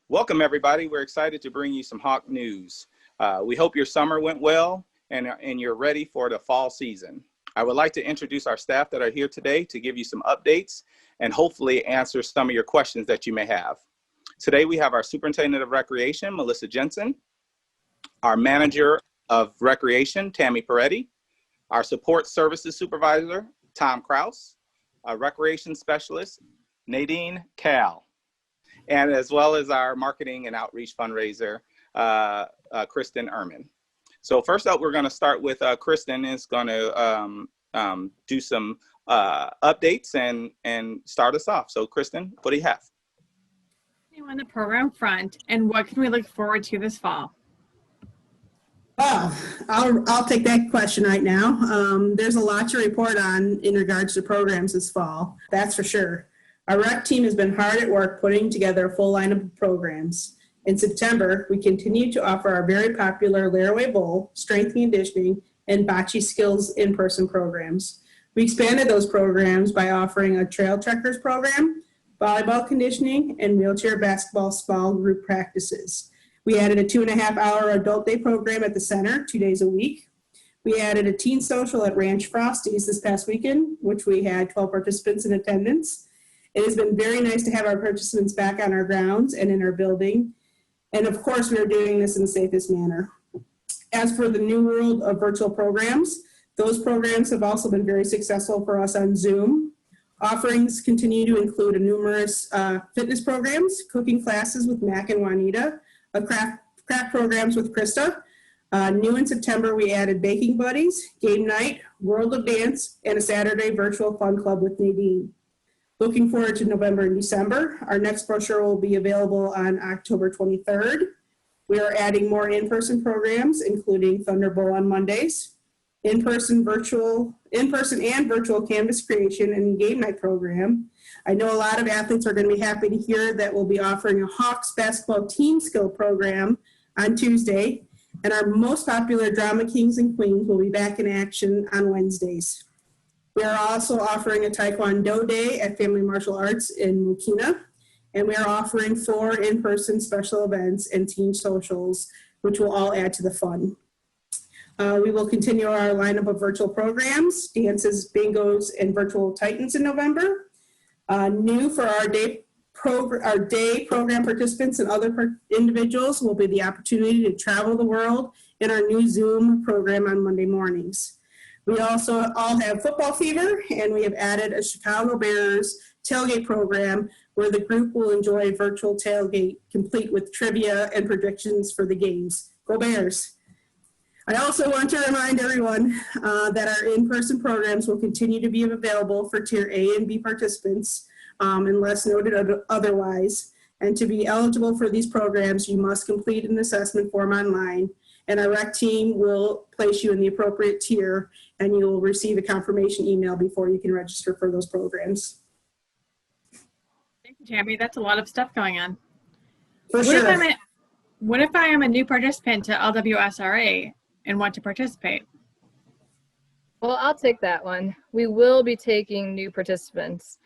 Welcome, everybody. We're excited to bring you some Hawk news. We hope your summer went well and you're ready for the fall season. I would like to introduce our staff that are here today to give you some updates and hopefully answer some of your questions that you may have. Today, we have our Superintendent of Recreation, Melissa Jensen, our Manager of Recreation, Tammy Peretti, our Support Services Supervisor, Tom Kraus, our Recreation Specialist, Nadine Cal, and as well as our Marketing and Outreach Fundraiser, Kristen Ehrman. So first up, we're going to start with Kristen is going to do some updates and start us off. So Kristen, what do you have? On the program front, and what can we look forward to this fall? Well, I'll take that question right now. There's a lot to report on in regards to programs this fall, that's for sure. Our rec team has been hard at work putting together a full lineup of programs. In September, we continue to offer our very popular Laraway Bowl, strength and conditioning, and bocce skills in-person programs. We expanded those programs by offering a trail trekkers program, volleyball conditioning, and wheelchair basketball small group practices. We added a 2.5-hour adult day program at the center, 2 days a week. We added a teen social at Ranch Frosties this past weekend, which we had 12 participants in attendance. It has been very nice to have our participants back on our grounds and in our building. And of course, we are doing this in the safest manner. As for the new world of virtual programs, those programs have also been very successful for us on Zoom. Offerings continue to include numerous fitness programs, cooking classes with Mac and Juanita, craft programs with Krista. New in September, we added baking buddies, game night, world of dance, and a Saturday virtual fun club with Nadine. Looking forward to November and December. Our next brochure will be available on October 23rd. We are adding more in-person programs, including Thunder Bowl on Mondays, in-person and virtual canvas creation and game night program. I know a lot of athletes are going to be happy to hear that we'll be offering a Hawks basketball team skill program on Tuesday, and our most popular Drama Kings and Queens will be back in action on Wednesdays. We are also offering a Taekwondo day at Family Martial Arts in Mokina, and we are offering 4 in-person special events and team socials, which will all add to the fun. We will continue our lineup of virtual programs, dances, bingos, and virtual Titans in November. New for our day program participants and other individuals will be the opportunity to travel the world in our new Zoom program on Monday mornings. We also all have football fever, and we have added a Chicago Bears tailgate program where the group will enjoy a virtual tailgate complete with trivia and predictions for the games. Go Bears! I also want to remind everyone that our in-person programs will continue to be available for Tier A and B participants unless noted otherwise. And to be eligible for these programs, you must complete an assessment form online, and our rec team will place you in the appropriate tier, and you will receive a confirmation email before you can register for those programs. Thank you, Tammy. That's a lot of stuff going on. For sure. What if I am a new participant to LWSRA and want to participate? Well, I'll take that one. We will be taking new participants.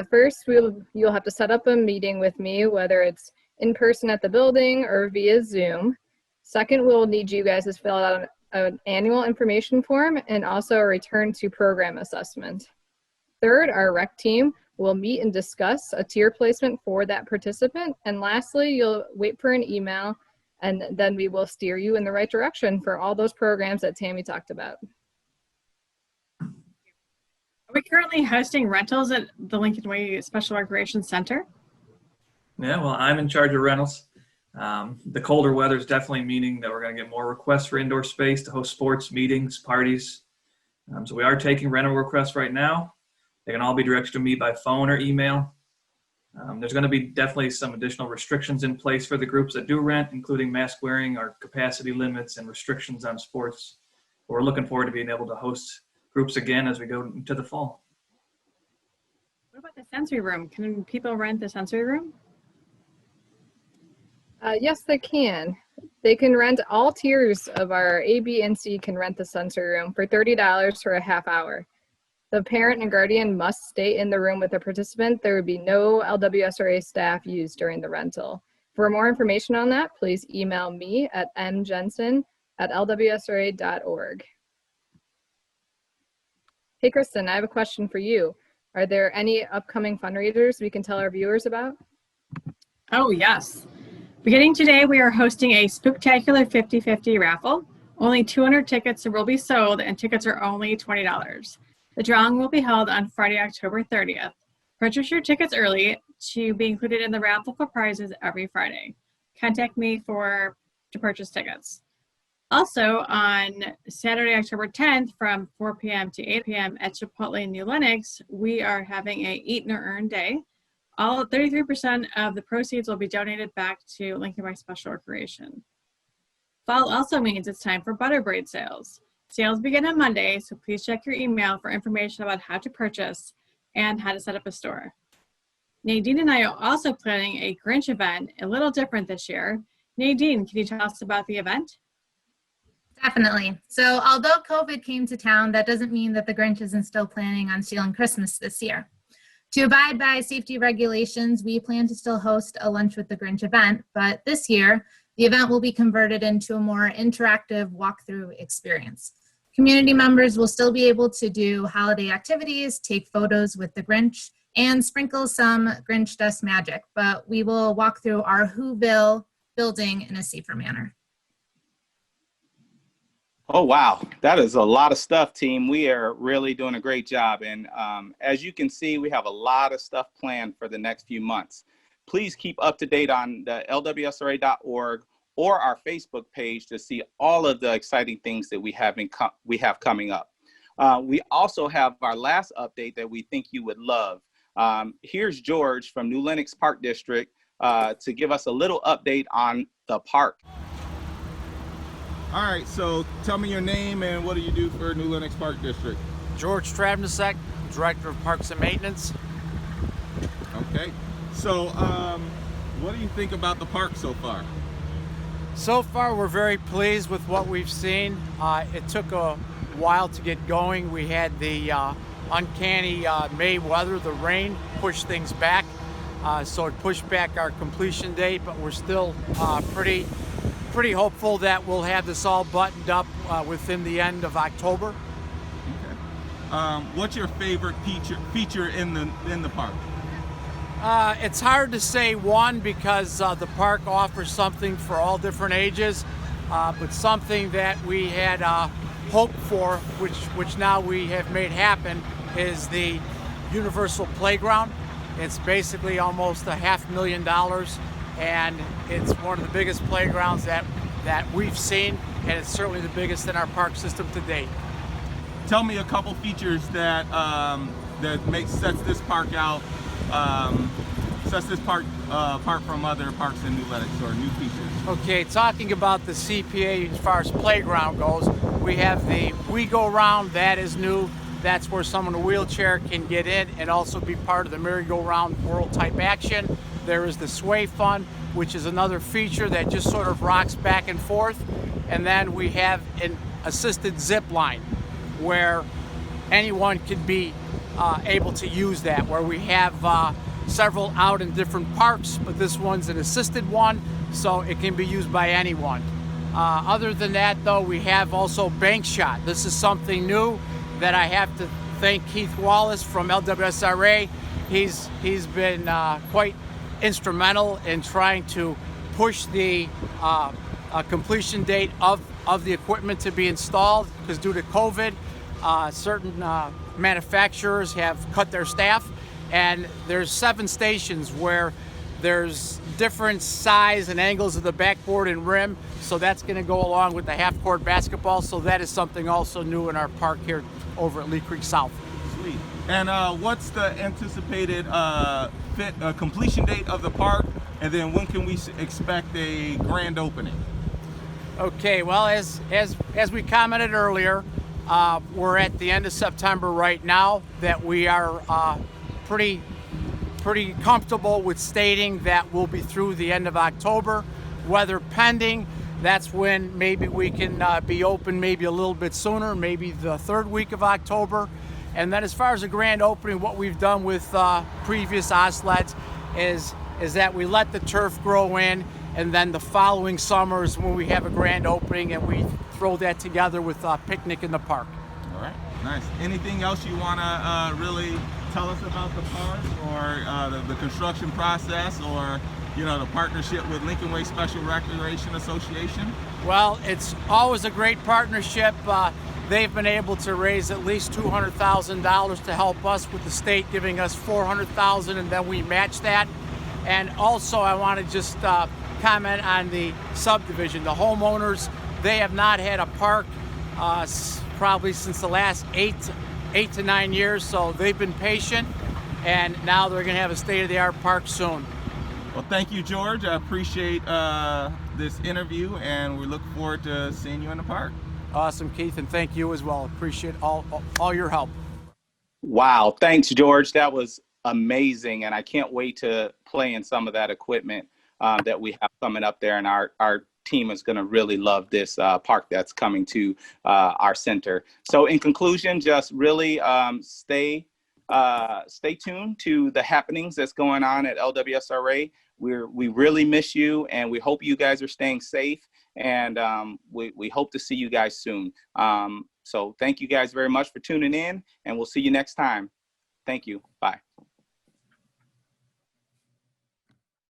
First, you'll have to set up a meeting with me, whether it's in person at the building or via Zoom. Second, we'll need you guys to fill out an annual information form and also a return to program assessment. Third, our rec team will meet and discuss a tier placement for that participant. And lastly, you'll wait for an email, and then we will steer you in the right direction for all those programs that Tammy talked about. Are we currently hosting rentals at the Lincoln Way Special Recreation Center? Yeah, well, I'm in charge of rentals. The colder weather is definitely meaning that we're going to get more requests for indoor space to host sports, meetings, parties. So we are taking rental requests right now. They can all be directed to me by phone or email. There's going to be definitely some additional restrictions in place for the groups that do rent, including mask wearing, our capacity limits, and restrictions on sports. But we're looking forward to being able to host groups again as we go into the fall. What about the sensory room? Can people rent the sensory room? Yes, they can. They can rent all tiers of our A, B, and C can rent the sensory room for $30 for a half hour. The parent and guardian must stay in the room with the participant. There would be no LWSRA staff used during the rental. For more information on that, please email me at mjensen@lwsra.org. Hey, Kristen, I have a question for you. Are there any upcoming fundraisers we can tell our viewers about? Oh, yes. Beginning today, we are hosting a Spooktacular 50/50 raffle. Only 200 tickets will be sold, and tickets are only $20. The drawing will be held on Friday, October 30th. Purchase your tickets early to be included in the raffle for prizes every Friday. Contact me to purchase tickets. Also, on Saturday, October 10th, from 4 p.m. to 8 p.m. at Chipotle New Lenox, we are having a Eat and Earn Day. All 33% of the proceeds will be donated back to Lincoln by Special Recreation. Fall also means it's time for butter braid sales. Sales begin on Monday, so please check your email for information about how to purchase and how to set up a store. Nadine and I are also planning a Grinch event, a little different this year. Nadine, can you tell us about the event? Definitely. So although COVID came to town, that doesn't mean that the Grinch isn't still planning on stealing Christmas this year. To abide by safety regulations, we plan to still host a Lunch with the Grinch event, but this year, the event will be converted into a more interactive walkthrough experience. Community members will still be able to do holiday activities, take photos with the Grinch, and sprinkle some Grinch dust magic, but we will walk through our Whoville building in a safer manner. Oh, wow. That is a lot of stuff, team. We are really doing a great job. And as you can see, we have a lot of stuff planned for the next few months. Please keep up to date on the LWSRA.org or our Facebook page to see all of the exciting things that we have coming up. We also have our last update that we think you would love. Here's George from New Lenox Park District to give us a little update on the park. All right, so tell me your name and what do you do for New Lenox Park District? George Stravnicek, Director of Parks and Maintenance. Okay, so what do you think about the park so far? So far, we're very pleased with what we've seen. It took a while to get going. We had the uncanny May weather, the rain pushed things back. So it pushed back our completion date, but we're still pretty hopeful that we'll have this all buttoned up within the end of October. Okay. What's your favorite feature in the park? It's hard to say one because the park offers something for all different ages, but something that we had hoped for, which now we have made happen, is the universal playground. It's basically almost $500,000. And it's one of the biggest playgrounds that we've seen, and it's certainly the biggest in our park system to date. Tell me a couple features that sets this park out, apart from other parks in New Lenox, or new features. Okay, talking about the CPA as far as playground goes, we have the We Go Round. That is new. That's where someone in a wheelchair can get in and also be part of the merry-go-round world type action. There is the Sway Fun, which is another feature that just sort of rocks back and forth. And then we have an assisted zip line where anyone could be able to use that, where we have several out in different parks, but this one's an assisted one, so it can be used by anyone. Other than that, though, we have also Bank Shot. This is something new that I have to thank Keith Wallace from LWSRA. He's been quite instrumental in trying to push the completion date of the equipment to be installed, because due to COVID, certain manufacturers have cut their staff, and there's 7 stations where there's different size and angles of the backboard and rim, so that's going to go along with the half-court basketball, so that is something also new in our park here over at Lee Creek South. Sweet. And what's the anticipated completion date of the park, and then when can we expect a grand opening? Okay, well, as we commented earlier, we're at the end of September right now, that we are pretty comfortable with stating that we'll be through the end of October. Weather pending, that's when maybe we can be open maybe a little bit sooner, maybe the 3rd week of October. And then as far as the grand opening, what we've done with previous OSLEDs is is that we let the turf grow in, and then the following summer is when we have a grand opening and we throw that together with a picnic in the park. All right, nice. Anything else you want to really tell us about the park, or the construction process, or the partnership with Lincoln Way Special Recreation Association? Well, it's always a great partnership. They've been able to raise at least $200,000 to help us, with the state giving us $400,000, and then we match that. And also, I want to just comment on the subdivision. The homeowners, they have not had a park probably since the last eight to 9 years, so they've been patient, and now they're going to have a state-of-the-art park soon. Well, thank you, George. I appreciate this interview, and we look forward to seeing you in the park. Awesome, Keith, and thank you as well. Appreciate all your help. Wow, thanks, George. That was amazing, and I can't wait to play in some of that equipment that we have coming up there, and our team is going to really love this park that's coming to our center. So in conclusion, just really stay tuned to the happenings that's going on at LWSRA. We really miss you, and we hope you guys are staying safe, and we hope to see you guys soon. So thank you guys very much for tuning in, and we'll see you next time. Thank you. Bye.